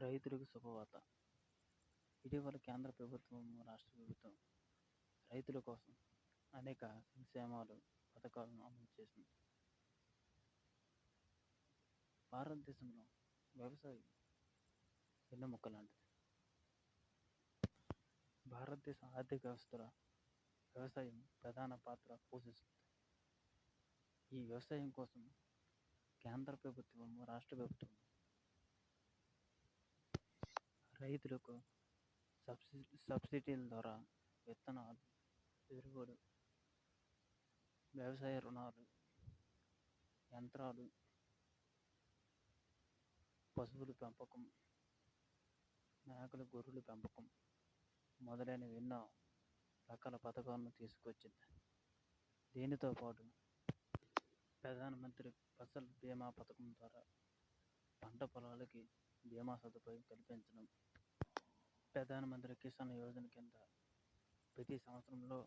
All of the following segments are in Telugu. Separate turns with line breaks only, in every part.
రైతులకు శుభవార్త. ఇటీవల కేంద్ర ప్రభుత్వం, రాష్ట్ర ప్రభుత్వం రైతుల కోసం అనేక సంక్షేమాలు, పథకాలను అమలు చేసింది. భారతదేశంలో వ్యవసాయం వెన్నెముక లాంటిది. భారతదేశ ఆర్థిక వ్యవస్థలో వ్యవసాయం ప్రధాన పాత్ర పోషిస్తుంది. ఈ వ్యవసాయం కోసం కేంద్ర ప్రభుత్వం, రాష్ట్ర ప్రభుత్వం రైతులకు సబ్సిడీల ద్వారా విత్తనాలు, ఎరువులు, వ్యవసాయ రుణాలు, యంత్రాలు, పశువుల పెంపకం, మేకల గొర్రెల పెంపకం మొదలైనవి ఎన్నో రకాల పథకాలను తీసుకొచ్చింది. దీనితో పాటు ప్రధానమంత్రి ఫసల్ బీమా పథకం ద్వారా పంట పొలాలకి బీమా సదుపాయం కల్పించడం, ప్రధానమంత్రి కిసాన్ యోజన కింద ప్రతి సంవత్సరంలో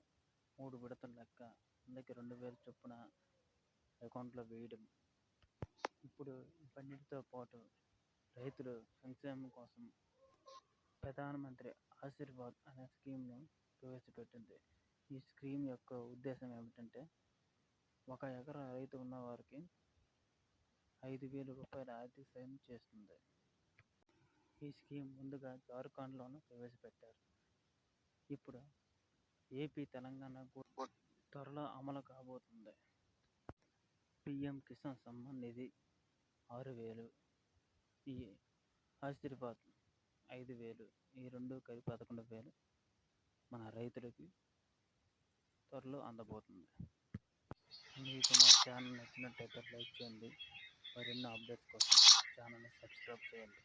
3 విడతల లెక్క అందరికి 2,000 చొప్పున అకౌంట్లో వేయడం. ఇప్పుడు ఇవన్నిటితో పాటు రైతుల సంక్షేమం కోసం ప్రధానమంత్రి ఆశీర్వాద్ అనే స్కీమ్ను ప్రవేశపెట్టింది. ఈ స్కీమ్ యొక్క ఉద్దేశం ఏమిటంటే, 1 ఎకరా రైతు ఉన్న వారికి 5,000 రూపాయల ఆర్థిక సాయం చేస్తుంది. ఈ స్కీమ్ ముందుగా జార్ఖండ్లోనూ ప్రవేశపెట్టారు. ఇప్పుడు ఏపీ, తెలంగాణ కూడా త్వరలో అమలు కాబోతుంది. పీఎం కిసాన్ సమ్మాన్ నిధి 6,000, ఈ ఆశీర్వాద్ 5,000, ఈ రెండు కలిపి 11,000 మన రైతులకి త్వరలో అందబోతుంది. మీకు మా ఛానల్ నచ్చినట్టయితే లైక్ చేయండి. మరిన్ని అప్డేట్స్ కోసం ఛానల్ని సబ్స్క్రైబ్ చేయండి.